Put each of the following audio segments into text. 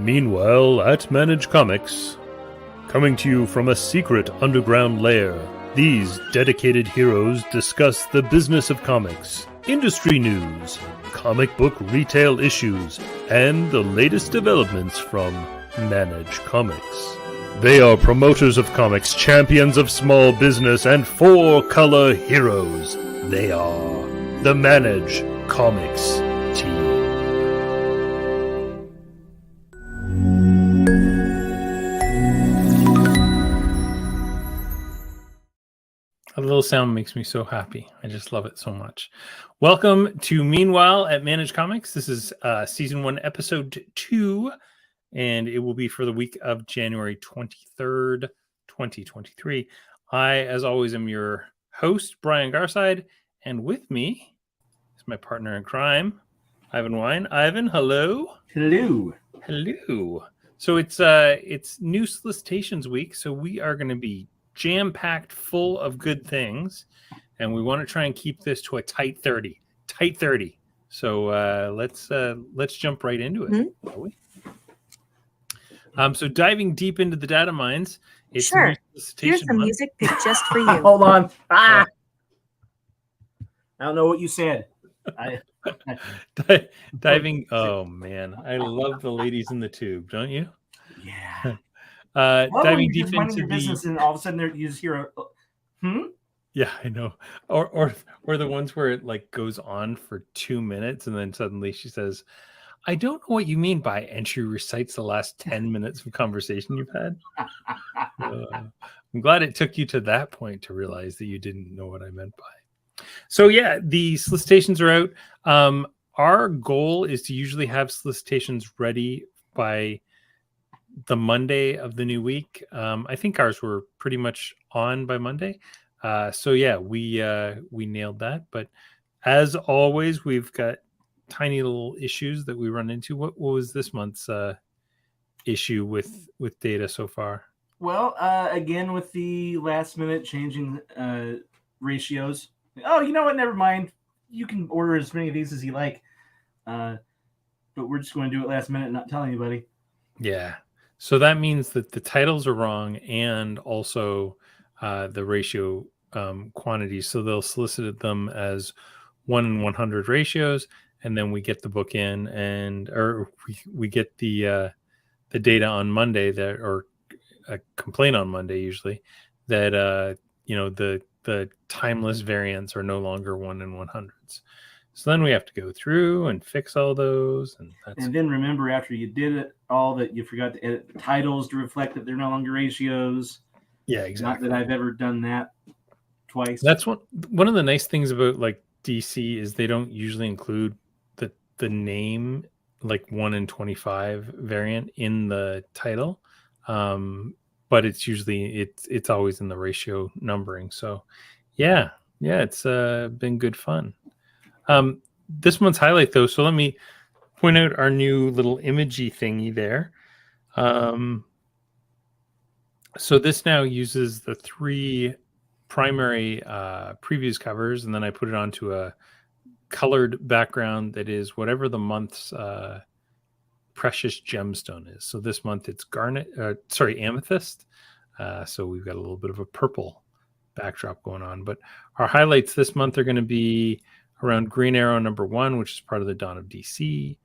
Meanwhile, at Manage Comics, coming to you from a secret underground lair, these dedicated heroes discuss the business of comics, industry news, comic book retail issues, and the latest developments from Manage Comics. They are promoters of comics, champions of small business, and four-color heroes. They are the Manage Comics team. A little sound makes me so happy. I just love it so much. Welcome to Meanwhile at Manage Comics. This is Season 1, Episode 2, and it will be for the week of January 23rd, 2023. I, as always, am your host, Brian Garside, and with me is my partner in crime, Ivan Wine. Ivan, hello. Hello. Hello. So it's new solicitations week, so we are going to be jam-packed full of good things, and we want to try and keep this to a tight 30. So let's jump right into it, shall we? So diving deep into the data mines, it's sure. Here's the month. music picked just for you. Hold on. I don't know what you said. Diving. Oh man, I love the ladies in the tube, don't you? Yeah. Diving deep into your business, and all of a sudden you just hear a Yeah, I know. Or the ones where it like goes on for 2 minutes and then suddenly she says, "I don't know what you mean by," and she recites the last 10 minutes of conversation you've had. I'm glad it took you to that point to realize that you didn't know what I meant by. So yeah, the solicitations are out. Our goal is to usually have solicitations ready by the Monday of the new week. I think ours were pretty much on by Monday. So yeah, we nailed that. But as always, we've got tiny little issues that we run into. What was this month's issue with data so far? Well, again, with the last minute changing ratios. Oh, you know what? Never mind. You can order as many of these as you like. But we're just going to do it last minute and not tell anybody. Yeah. So that means that the titles are wrong and also the ratio quantities. So they'll solicit them as 1 in 100 ratios, and then we get the book in, or we get the data on Monday or a complaint on Monday usually that the timeless variants are no longer 1 in 100s. So then we have to go through and fix all those. And then remember, after you did it all, that you forgot to edit the titles to reflect that they're no longer ratios. Yeah, exactly. Not that I've ever done that twice. That's one of the nice things about like DC is they don't usually include the name like 1 in 25 variant in the title. But it's usually it's always in the ratio numbering. So yeah, it's been good fun. This month's highlight though, so let me point out our new little imagey thingy there. So this now uses the 3 primary previews covers, and then I put it onto a colored background that is whatever the month's precious gemstone is. So this month it's amethyst. So we've got a little bit of a purple backdrop going on. But our highlights this month are going to be around Green Arrow number 1, which is part of the Dawn of DC.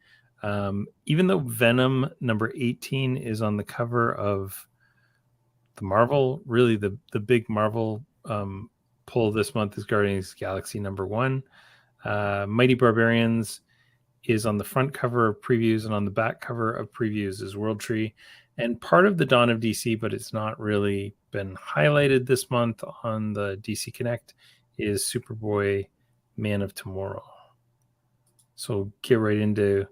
Even though Venom number 18 is on the cover of the Marvel, really the big Marvel pull this month is Guardians of the Galaxy number 1. Mighty Barbarians is on the front cover of previews, and on the back cover of previews is World Tree, and part of the Dawn of DC, but it's not really been highlighted this month on the DC Connect, is Superboy Man of Tomorrow. So get right into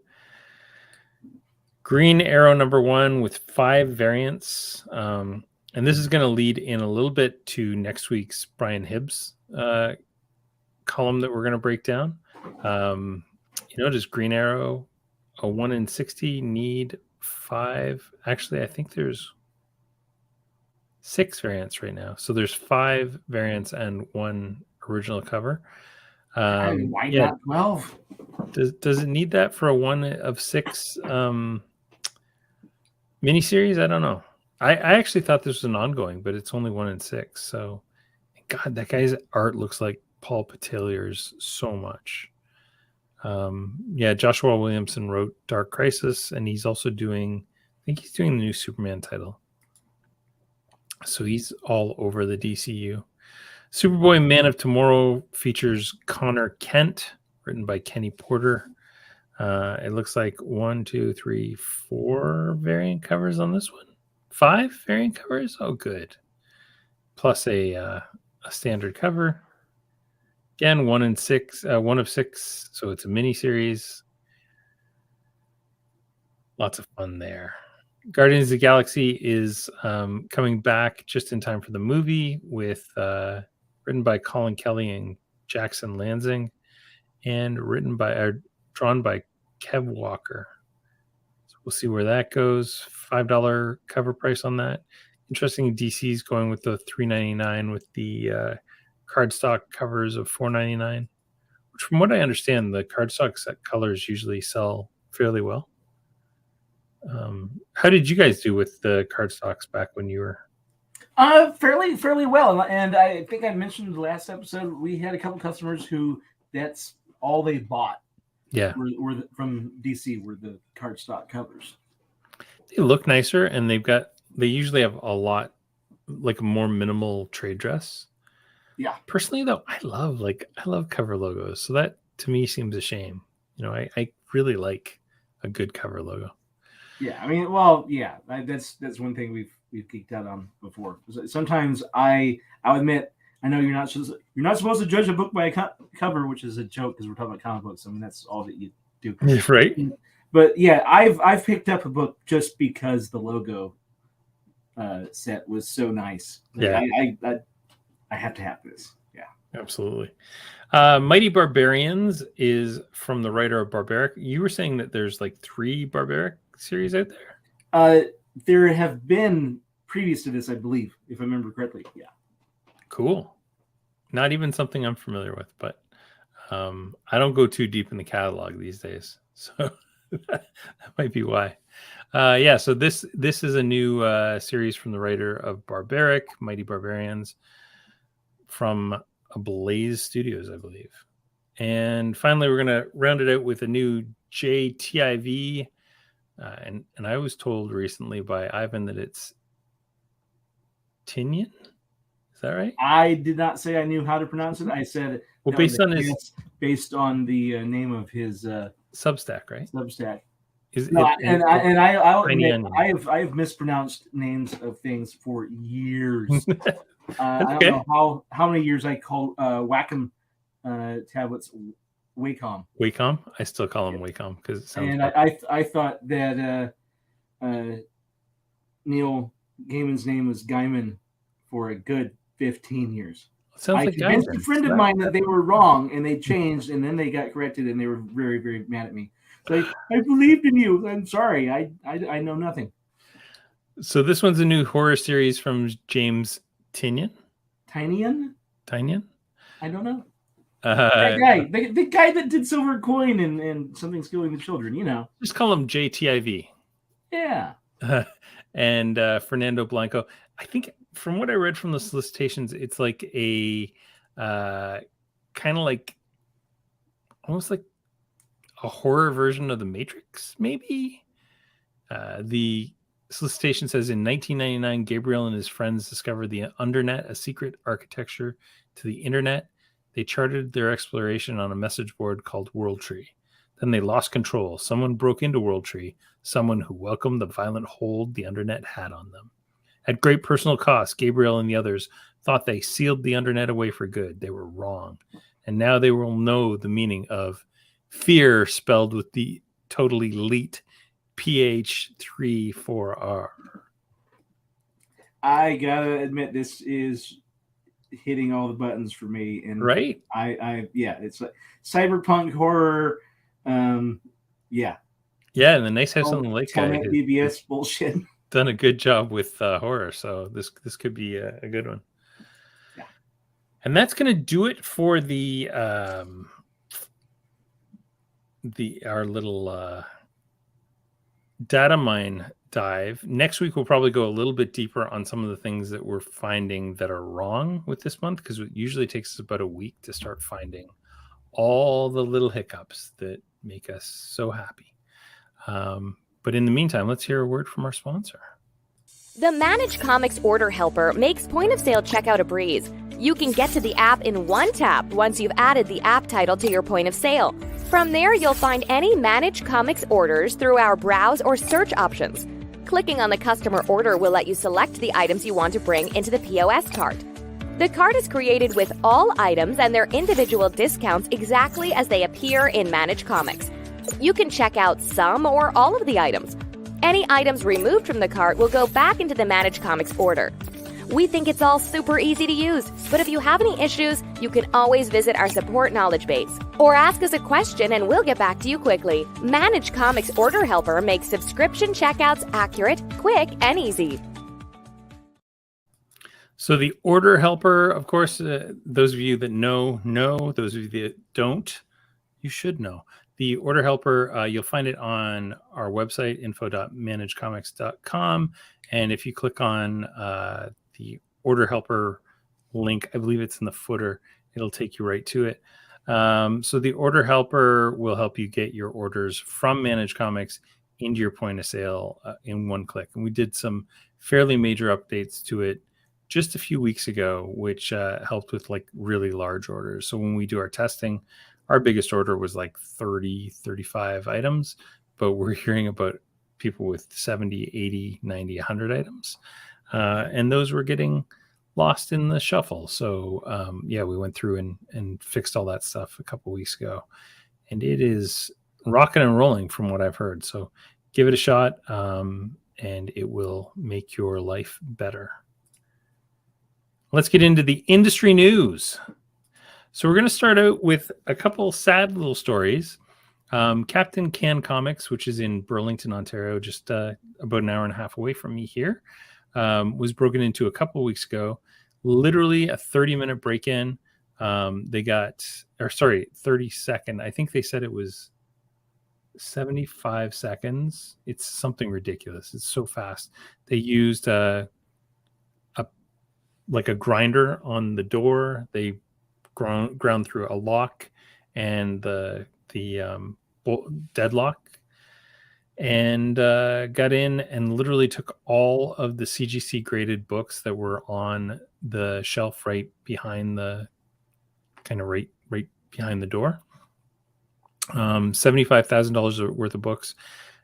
Green Arrow number 1 with 5 variants. And this is going to lead in a little bit to next week's Brian Hibbs column that we're going to break down. Does Green Arrow, a 1 in 60, need 5? Actually, I think there's 6 variants right now. So there's 5 variants and 1 original cover. Why not 12? Does it need that for a 1 of 6 Miniseries? I don't know. I actually thought this was an ongoing, but it's only 1 in 6. So, God, that guy's art looks like Paul Patillier's so much. Yeah, Joshua Williamson wrote Dark Crisis, and he's also doing, I think he's doing the new Superman title. So he's all over the DCU. Superboy Man of Tomorrow features Connor Kent, written by Kenny Porter. It looks like 1, 2, 3, 4 variant covers on this one. 5 variant covers? Oh, good. Plus a standard cover. Again, 1 of 6, so it's a mini series. Lots of fun there. Guardians of the Galaxy is coming back just in time for the movie, with written by Colin Kelly and Jackson Lansing, and drawn by Kev Walker. So we'll see where that goes. $5 cover price on that. Interesting, DC's going with the $3.99 with the cardstock covers of $4.99, which, from what I understand, the cardstock set colors usually sell fairly well. How did you guys do with the cardstocks back when you were? Fairly well. And I think I mentioned in the last episode, we had a couple customers who that's all they bought. Yeah, were from DC were the cardstock covers. They look nicer, and they usually have a lot, like a more minimal trade dress. Yeah. Personally, though, I love cover logos. So that to me seems a shame. I really like a good cover logo. Yeah, I mean, well, yeah, that's one thing we've geeked out on before. Sometimes I'll admit, I know you're not supposed to judge a book by a cover, which is a joke because we're talking about comic books. I mean, that's all that you do, right? But yeah, I've picked up a book just because the logo set was so nice. Yeah, I have to have this. Yeah, absolutely. Mighty Barbarians is from the writer of Barbaric. You were saying that there's like 3 Barbaric series out there? There have been previous to this, I believe, if I remember correctly. Yeah. Cool. Not even something I'm familiar with, but I don't go too deep in the catalog these days, so that might be why. Yeah, so this is a new series from the writer of Barbaric, Mighty Barbarians, from Blaze Studios, I believe. And finally, we're going to round it out with a new JTIV. And I was told recently by Ivan that it's Tinian. Is that right? I did not say I knew how to pronounce it. I said based on the name of his Substack, right? Substack. I'll admit, I have mispronounced names of things for years. I don't know how many years I call Wacom tablets Wacom. Wacom? I still call them Wacom because it sounds. And I thought that Neil Gaiman's name was Gaiman for a good 15 years. Sounds like convinced a friend of mine that they were wrong, and they changed, and then they got corrected, and they were very, very mad at me. So I believed in you. I'm sorry. I know nothing. So this one's a new horror series from James Tinian. Tinian? I don't know. That guy, the guy that did Silver Coin and Something's Killing the Children, Just call him JTIV. Yeah. And Fernando Blanco. I think from what I read from the solicitations, it's like a kind of like almost like a horror version of The Matrix, maybe. The solicitation says in 1999, Gabriel and his friends discovered the Undernet, a secret architecture to the internet. They charted their exploration on a message board called World Tree. Then they lost control. Someone broke into World Tree, someone who welcomed the violent hold the Undernet had on them. At great personal cost, Gabriel and the others thought they sealed the Undernet away for good. They were wrong. And now they will know the meaning of fear spelled with the totally elite PH34R. I gotta admit, this is hitting all the buttons for me, and right, it's like cyberpunk horror, and the Nice House on the Lake guy BBS bullshit done a good job with horror, so this could be a good one. Yeah, and that's gonna do it for the our little data mine dive. Next week, we'll probably go a little bit deeper on some of the things that we're finding that are wrong with this month, because it usually takes us about a week to start finding all the little hiccups that make us so happy. But in the meantime, let's hear a word from our sponsor. The Manage Comics Order Helper makes point-of-sale checkout a breeze. You can get to the app in one tap once you've added the app title to your point of sale. From there, you'll find any Manage Comics orders through our browse or search options. Clicking on the customer order will let you select the items you want to bring into the POS cart. The cart is created with all items and their individual discounts exactly as they appear in Manage Comics. You can check out some or all of the items. Any items removed from the cart will go back into the Manage Comics order. We think it's all super easy to use, but if you have any issues, you can always visit our support knowledge base or ask us a question and we'll get back to you quickly. Manage Comics Order Helper makes subscription checkouts accurate, quick, and easy. So the Order Helper, of course, those of you that know. Those of you that don't, you should know. The Order Helper, you'll find it on our website, info.managecomics.com. And if you click on the Order Helper link, I believe it's in the footer, it'll take you right to it. So the Order Helper will help you get your orders from Manage Comics into your point of sale in one click. And we did some fairly major updates to it just a few weeks ago, which helped with like really large orders. So when we do our testing, our biggest order was like 30, 35 items, but we're hearing about people with 70, 80, 90, 100 items. And those were getting lost in the shuffle. So yeah, we went through and fixed all that stuff a couple weeks ago. And it is rocking and rolling from what I've heard. So give it a shot and it will make your life better. Let's get into the industry news. So we're going to start out with a couple sad little stories. CaptCan Comics, which is in Burlington, Ontario, just about an hour and a half away from me here, was broken into a couple weeks ago. Literally a 30-minute break-in. They got, 30 second. I think they said it was 75 seconds. It's something ridiculous. It's so fast. They used like a grinder on the door. They ground through a lock and the deadlock, and got in and literally took all of the CGC graded books that were on the shelf right behind the right behind the door. $75,000 worth of books,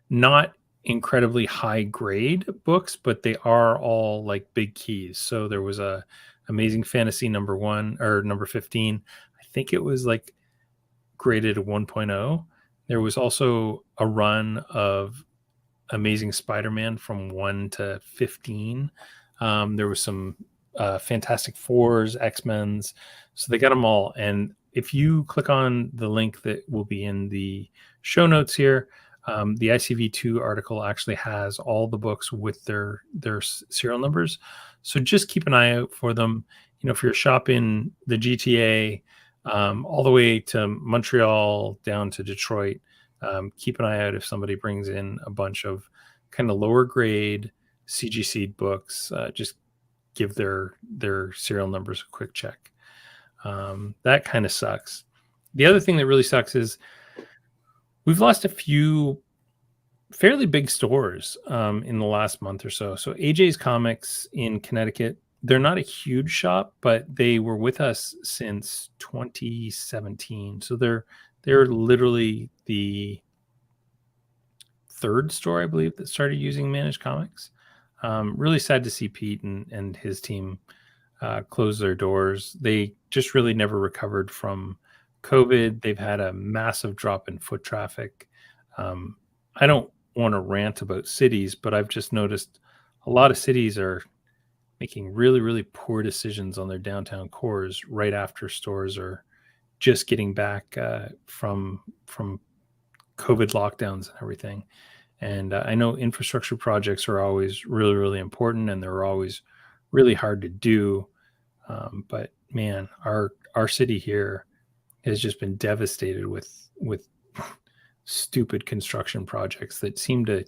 not incredibly high grade books, but they are all like big keys. So there was a Amazing Fantasy number 1 or number 15. I think it was like graded a 1.0. There was also a run of Amazing Spider-Man from 1 to 15. There was some Fantastic Fours, X-Men's. So they got them all. And if you click on the link that will be in the show notes here, the ICV2 article actually has all the books with their serial numbers. So just keep an eye out for them. You know, if you're shopping the GTA, all the way to Montreal down to Detroit, keep an eye out if somebody brings in a bunch of kind of lower grade CGC books. Just give their serial numbers a quick check. That kind of sucks. The other thing that really sucks is we've lost a few fairly big stores in the last month or so. So AJ's Comics in Connecticut, they're not a huge shop, but they were with us since 2017. So they're literally the third store, I believe, that started using Managed Comics. Really sad to see Pete and his team close their doors. They just really never recovered from COVID. They've had a massive drop in foot traffic. I don't want to rant about cities, but I've just noticed a lot of cities are making really, really poor decisions on their downtown cores right after stores are just getting back from COVID lockdowns and everything. And I know infrastructure projects are always really, really important, and they're always really hard to do. But man, our city here has just been devastated with stupid construction projects that seem to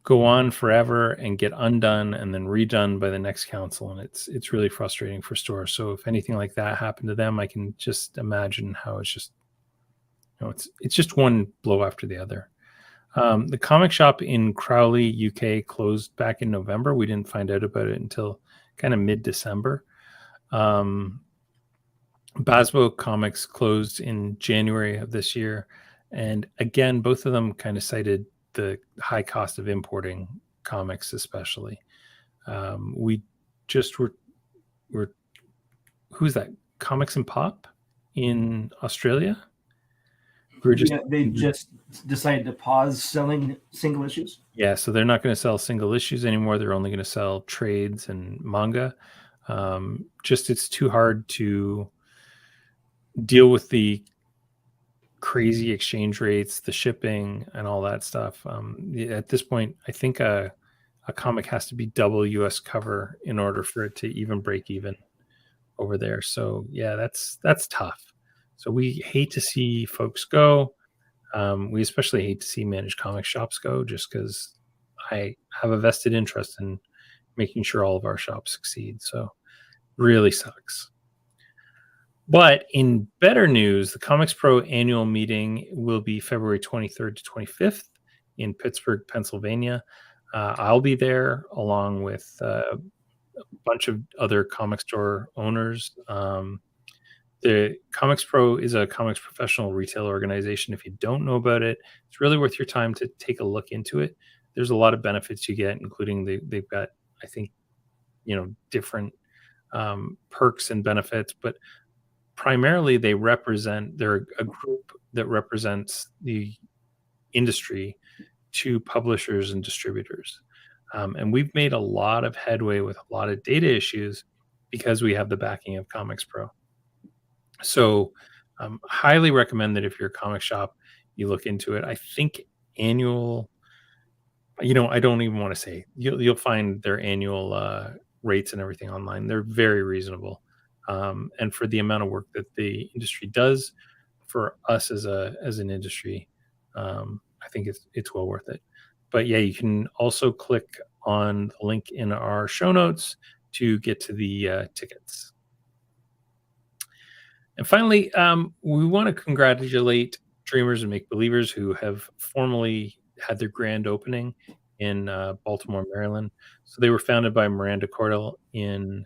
go on forever and get undone and then redone by the next council, and it's really frustrating for stores. So if anything like that happened to them, I can just imagine how it's just, it's just one blow after the other. The comic shop in Crawley, UK closed back in November. We didn't find out about it until kind of mid-December. Bazbo Comics closed in January of this year. And again, both of them kind of cited the high cost of importing comics, especially. We just were who's that? Comics and Pop in Australia? They just decided to pause selling single issues. Yeah, so they're not going to sell single issues anymore. They're only going to sell trades and manga. It's too hard to deal with the crazy exchange rates, the shipping, and all that stuff. At this point, I think a comic has to be double US cover in order for it to even break even over there. So yeah, that's tough. So we hate to see folks go. We especially hate to see managed comic shops go, just because I have a vested interest in making sure all of our shops succeed. So really sucks. But in better news, the ComicsPRO annual meeting will be February 23rd to 25th in Pittsburgh, Pennsylvania. I'll be there along with a bunch of other comic store owners. The ComicsPRO is a comics professional retail organization. If you don't know about it, it's really worth your time to take a look into it. There's a lot of benefits you get, including they've got, I think, different perks and benefits, but primarily they're a group that represents the industry to publishers and distributors. And we've made a lot of headway with a lot of data issues because we have the backing of ComicsPRO. So highly recommend that if you're a comic shop, you look into it. I think annual, I don't even want to say, you'll find their annual rates and everything online. They're very reasonable. And for the amount of work that the industry does for us as an industry, I think it's well worth it. But yeah, you can also click on the link in our show notes to get to the tickets. And finally, we want to congratulate Dreamers and Make Believers who have formally had their grand opening in Baltimore, Maryland. So they were founded by Miranda Cordell in,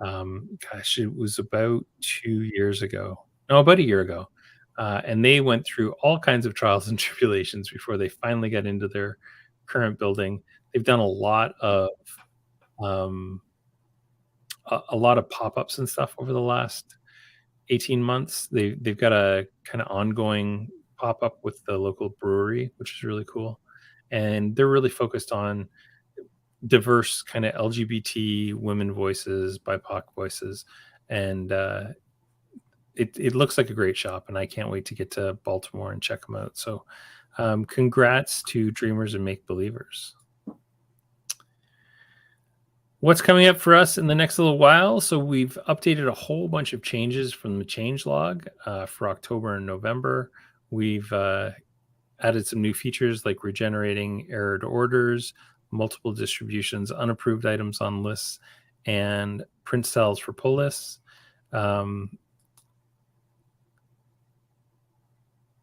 it was about 2 years ago. No, about a year ago. And they went through all kinds of trials and tribulations before they finally got into their current building. They've done a lot of pop-ups and stuff over the last 18 months. They've got a kind of ongoing pop-up with the local brewery, which is really cool. And they're really focused on diverse kind of LGBT women voices, BIPOC voices. And it looks like a great shop, and I can't wait to get to Baltimore and check them out. So congrats to Dreamers and Make Believers. What's coming up for us in the next little while? So we've updated a whole bunch of changes from the change log for October and November. We've added some new features like regenerating errored orders, multiple distributions, unapproved items on lists, and print cells for pull lists.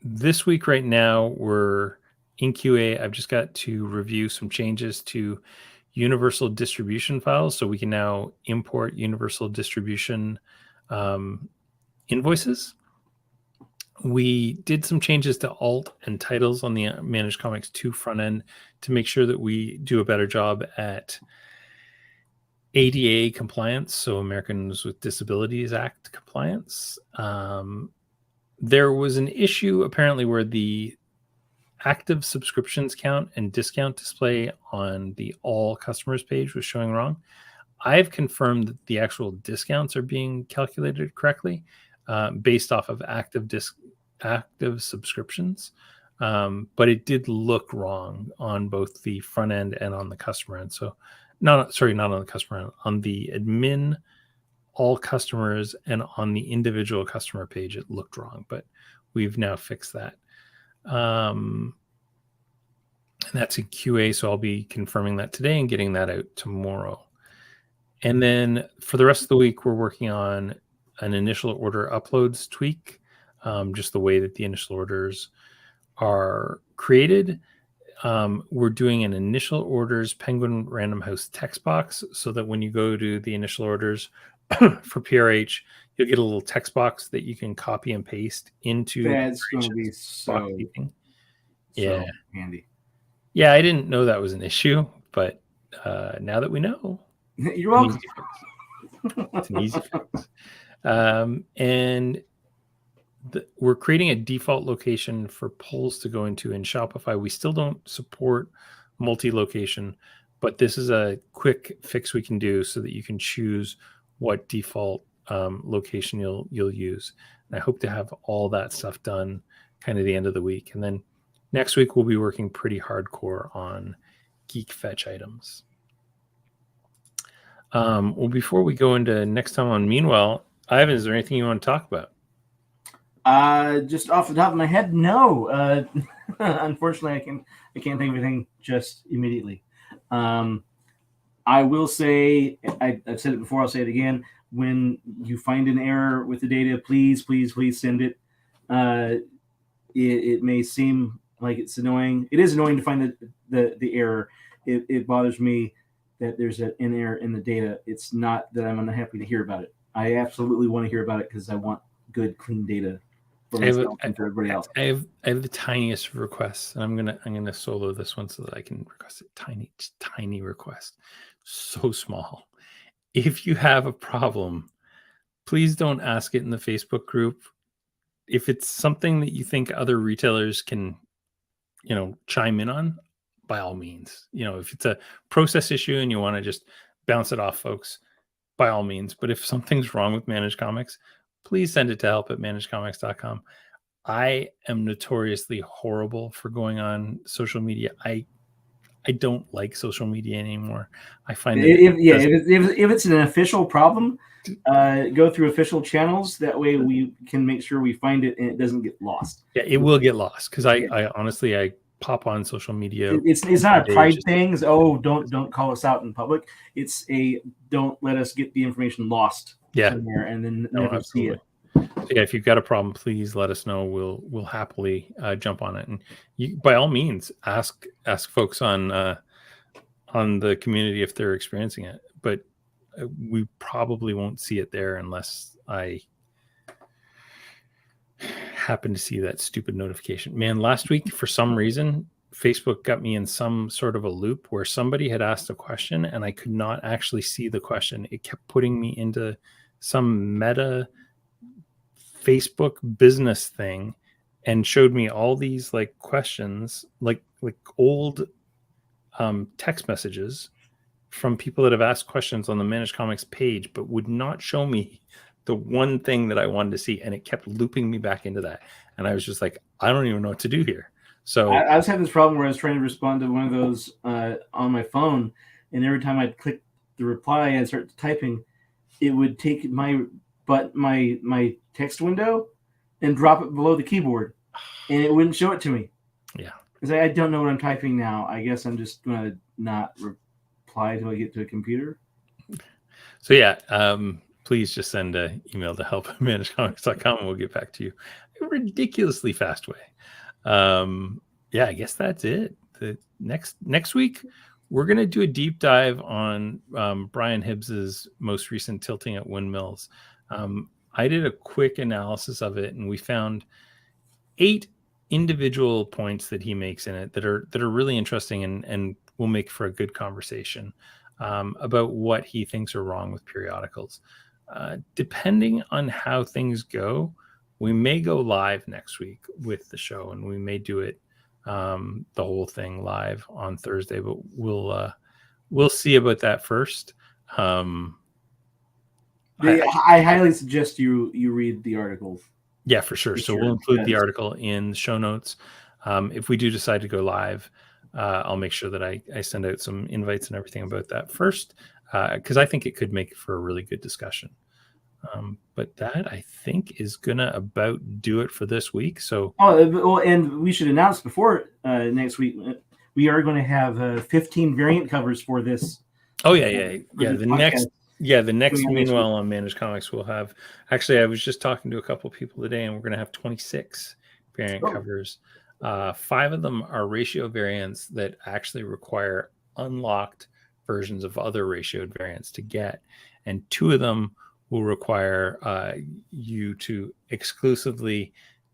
This week right now, we're in QA. I've just got to review some changes to universal distribution files, so we can now import universal distribution invoices. We did some changes to alt and titles on the Managed Comics 2 front end to make sure that we do a better job at ADA compliance, so Americans with Disabilities Act compliance. There was an issue apparently where the active subscriptions count and discount display on the all customers page was showing wrong. I've confirmed that the actual discounts are being calculated correctly based off of active subscriptions. But it did look wrong on both the front end and on the customer end. So not on the customer end, on the admin, all customers, and on the individual customer page, it looked wrong, but we've now fixed that. and that's in QA. So I'll be confirming that today and getting that out tomorrow. And then for the rest of the week, we're working on an initial order uploads tweak, just the way that the initial orders are created. We're doing an initial orders Penguin Random House text box so that when you go to the initial orders for PRH, you'll get a little text box that you can copy and paste into. That's going to be so handy. Yeah, I didn't know that was an issue, but now that we know, you're welcome. It's an easy fix. And we're creating a default location for polls to go into in Shopify. We still don't support multi-location, but this is a quick fix we can do so that you can choose what default location you'll use. And I hope to have all that stuff done kind of the end of the week. And then next week we'll be working pretty hardcore on Geek Fetch items. Well, before we go into next time on Meanwhile, Ivan, is there anything you want to talk about? Just off the top of my head, no. Unfortunately, I can't think of anything just immediately. I will say, I've said it before, I'll say it again. When you find an error with the data, please send it. It may seem like it's annoying. It is annoying to find the error. It bothers me that there's an error in the data. It's not that I'm unhappy to hear about it. I absolutely want to hear about it because I want good, clean data for myself and for everybody else. I have the tiniest request, and I'm gonna solo this one so that I can request it. Tiny request, so small. If you have a problem, please don't ask it in the Facebook group. If it's something that you think other retailers can, chime in on, by all means. If it's a process issue and you want to just bounce it off folks, by all means. But if something's wrong with Managed Comics, please send it to help@managedcomics.com. I am notoriously horrible for going on social media. I don't like social media anymore. I find if it's an official problem, go through official channels. That way we can make sure we find it and it doesn't get lost. Yeah, it will get lost because I honestly pop on social media. It's not a pride thing. Don't call us out in public. It's a don't let us get the information lost. Yeah, somewhere and then never see it. So yeah, if you've got a problem, please let us know. We'll happily jump on it, and you, by all means, ask folks on the community if they're experiencing it. But we probably won't see it there unless I happen to see that stupid notification. Man, last week for some reason Facebook got me in some sort of a loop where somebody had asked a question and I could not actually see the question. It kept putting me into some meta Facebook business thing and showed me all these like questions, like old text messages from people that have asked questions on the Managed Comics page, but would not show me the one thing that I wanted to see. And it kept looping me back into that. And I was just like, I don't even know what to do here. So I was having this problem where I was trying to respond to one of those on my phone. And every time I'd click the reply and start typing, it would take my text window and drop it below the keyboard, and it wouldn't show it to me. Yeah, because I don't know what I'm typing now. I guess I'm just gonna not reply till I get to a computer. So yeah, please just send an email to help@managedcomics.com and we'll get back to you in a ridiculously fast way. Yeah, I guess that's it. The next week we're going to do a deep dive on Brian Hibbs's most recent Tilting at Windmills. I did a quick analysis of it, and we found 8 individual points that he makes in it that are really interesting and will make for a good conversation about what he thinks are wrong with periodicals. Depending on how things go, we may go live next week with the show, and we may do it the whole thing live on Thursday, but we'll see about that first. I highly suggest you read the article. Yeah, for sure. So we'll include the article in the show notes. If we do decide to go live, I'll make sure that I send out some invites and everything about that first, because I think it could make for a really good discussion. But that, I think, is gonna about do it for this week. So and we should announce before next week we are going to have 15 variant covers for this. Oh yeah. For The podcast. next Coming out next meanwhile on Managed Comics we'll have. Actually, I was just talking to a couple people today, and we're going to have 26 variant covers. 5 of them are ratio variants that actually require unlocked versions of other ratioed variants to get, and 2 of them will require you to exclusively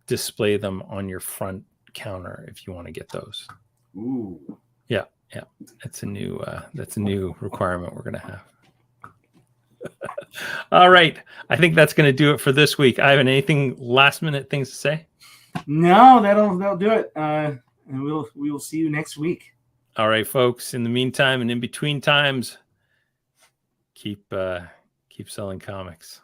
display them on your front counter if you want to get those. Ooh. Yeah. That's a new requirement we're going to have. All right. I think that's going to do it for this week. Ivan, anything last minute things to say? No, that'll do it. And we will see you next week. All right, folks. In the meantime and in between times, keep selling comics.